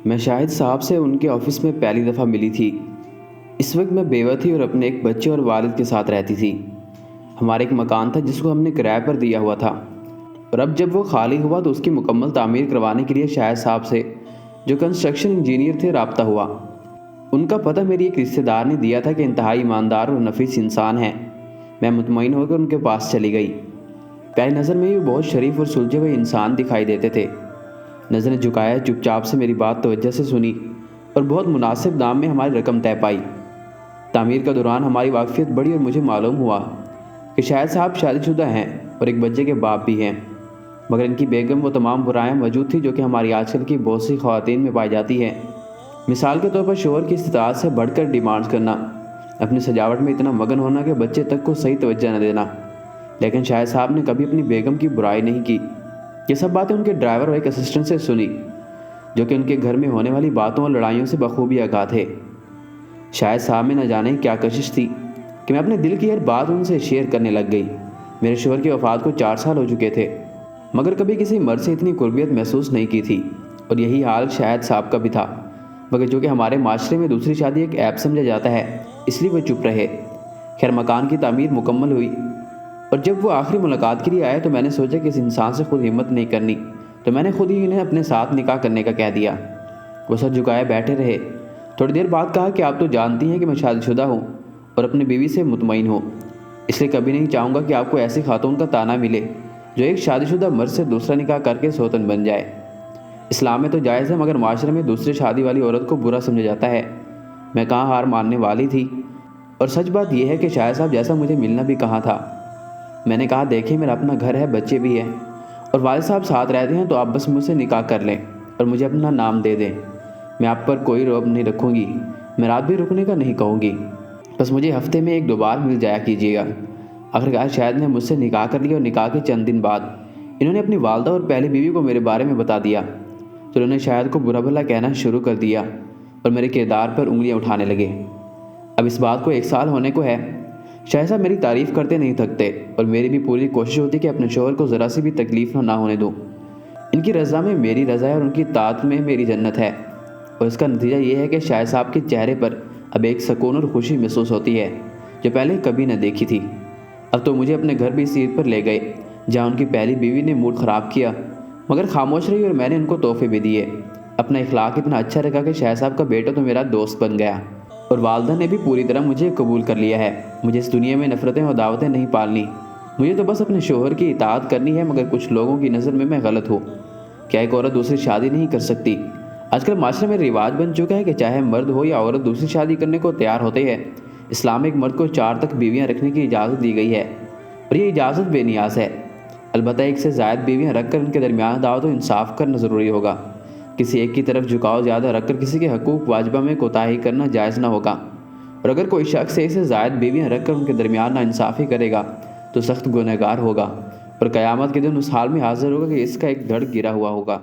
میں شاہد صاحب سے ان کے آفس میں پہلی دفعہ ملی تھی۔ اس وقت میں بیوہ تھی اور اپنے ایک بچے اور والد کے ساتھ رہتی تھی۔ ہمارا ایک مکان تھا جس کو ہم نے کرائے پر دیا ہوا تھا، اور اب جب وہ خالی ہوا تو اس کی مکمل تعمیر کروانے کے لیے شاہد صاحب سے، جو کنسٹرکشن انجینئر تھے، رابطہ ہوا۔ ان کا پتہ میری ایک رشتہ دار نے دیا تھا کہ انتہائی ایماندار اور نفیس انسان ہیں۔ میں مطمئن ہو کر ان کے پاس چلی گئی۔ پہلی نظر میں وہ بہت شریف اور سلجھے ہوئے انسان دکھائی دیتے تھے۔ نظریں جھکائے چپ چاپ سے میری بات توجہ سے سنی اور بہت مناسب دام میں ہماری رقم طے پائی۔ تعمیر کا دوران ہماری واقفیت بڑھی اور مجھے معلوم ہوا کہ شاہد صاحب شادی شدہ ہیں اور ایک بچے کے باپ بھی ہیں، مگر ان کی بیگم وہ تمام برائیاں موجود تھیں جو کہ ہماری آج کل کی بہت سی خواتین میں پائی جاتی ہیں۔ مثال کے طور پر شوہر کی استطاعت سے بڑھ کر ڈیمانڈز کرنا، اپنی سجاوٹ میں اتنا مگن ہونا کہ بچے تک کو صحیح توجہ نہ دینا۔ لیکن شاہد صاحب نے کبھی اپنی بیگم کی برائی نہیں کی۔ یہ سب باتیں ان کے ڈرائیور اور ایک اسسٹنٹ سے سنی، جو کہ ان کے گھر میں ہونے والی باتوں اور لڑائیوں سے بخوبی آگاہ تھے۔ شاہد صاحب میں نہ جانے کیا کشش تھی کہ میں اپنے دل کی ہر بات ان سے شیئر کرنے لگ گئی۔ میرے شوہر کی وفات کو 4 سال ہو چکے تھے، مگر کبھی کسی مرد سے اتنی قربیت محسوس نہیں کی تھی، اور یہی حال شاہد صاحب کا بھی تھا، مگر جو کہ ہمارے معاشرے میں دوسری شادی ایک عیب سمجھا جاتا ہے، اس لیے وہ چپ رہے۔ خیر، مکان کی تعمیر مکمل ہوئی، اور جب وہ آخری ملاقات کے لیے آئے تو میں نے سوچا کہ اس انسان سے خود ہمت نہیں کرنی، تو میں نے خود ہی انہیں اپنے ساتھ نکاح کرنے کا کہہ دیا۔ وہ سر جھکائے بیٹھے رہے۔ تھوڑی دیر بعد کہا کہ آپ تو جانتی ہیں کہ میں شادی شدہ ہوں اور اپنی بیوی سے مطمئن ہوں، اس لیے کبھی نہیں چاہوں گا کہ آپ کو ایسی خاتون کا تانا ملے جو ایک شادی شدہ مرد سے دوسرا نکاح کر کے سوتن بن جائے۔ اسلام میں تو جائز ہے، مگر معاشرے میں دوسری شادی والی عورت کو برا سمجھا جاتا ہے۔ میں کہاں ہار ماننے والی تھی، اور سچ بات یہ ہے کہ شاہد صاحب جیسا مجھے ملنا بھی کہاں تھا۔ میں نے کہا، دیکھیں میرا اپنا گھر ہے، بچے بھی ہیں، اور والد صاحب ساتھ رہتے ہیں، تو آپ بس مجھ سے نکاح کر لیں اور مجھے اپنا نام دے دیں۔ میں آپ پر کوئی روب نہیں رکھوں گی، میں رات بھی رکنے کا نہیں کہوں گی، بس مجھے ہفتے میں 1-2 بار مل جایا کیجیے گا۔ آخرکار شاہد نے مجھ سے نکاح کر لیا، اور نکاح کے چند دن بعد انہوں نے اپنی والدہ اور پہلی بیوی کو میرے بارے میں بتا دیا، تو انہوں نے شاہد کو برا بھلا کہنا شروع کر دیا اور میرے کردار پر انگلیاں اٹھانے لگے۔ اب اس بات کو 1 سال ہونے کو ہے۔ شاہد صاحب میری تعریف کرتے نہیں تھکتے، اور میری بھی پوری کوشش ہوتی کہ اپنے شوہر کو ذرا سی بھی تکلیف نہ ہونے دوں۔ ان کی رضا میں میری رضا ہے، اور ان کی طاعت میں میری جنت ہے، اور اس کا نتیجہ یہ ہے کہ شاہد صاحب کے چہرے پر اب ایک سکون اور خوشی محسوس ہوتی ہے جو پہلے کبھی نہ دیکھی تھی۔ اب تو مجھے اپنے گھر بھی اس عید پر لے گئے، جہاں ان کی پہلی بیوی نے موڈ خراب کیا، مگر خاموش رہی، اور میں نے ان کو تحفے بھی دیے۔ اپنا اخلاق اتنا اچھا رکھا کہ شاہد صاحب کا بیٹا تو میرا دوست بن گیا، اور والدہ نے بھی پوری طرح مجھے قبول کر لیا ہے۔ مجھے اس دنیا میں نفرتیں اور دعوتیں نہیں پالنی، مجھے تو بس اپنے شوہر کی اطاعت کرنی ہے، مگر کچھ لوگوں کی نظر میں غلط ہوں۔ کیا ایک عورت دوسری شادی نہیں کر سکتی؟ آج کل معاشرے میں رواج بن چکا ہے کہ چاہے مرد ہو یا عورت دوسری شادی کرنے کو تیار ہوتے ہیں۔ اسلام میں ایک مرد کو 4 تک بیویاں رکھنے کی اجازت دی گئی ہے، اور یہ اجازت بے نیاز ہے۔ البتہ 1 سے زائد بیویاں رکھ کر ان کے درمیان دعوت و انصاف کرنا ضروری ہوگا۔ کسی ایک کی طرف جھکاؤ زیادہ رکھ کر کسی کے حقوق واجبہ میں کوتاہی کرنا جائز نہ ہوگا، اور اگر کوئی شخص 1 سے زائد بیویاں رکھ کر ان کے درمیان ناانصافی کرے گا تو سخت گنہگار ہوگا، اور قیامت کے دن اس حال میں حاضر ہوگا کہ اس کا ایک دھڑ گرا ہوا ہوگا۔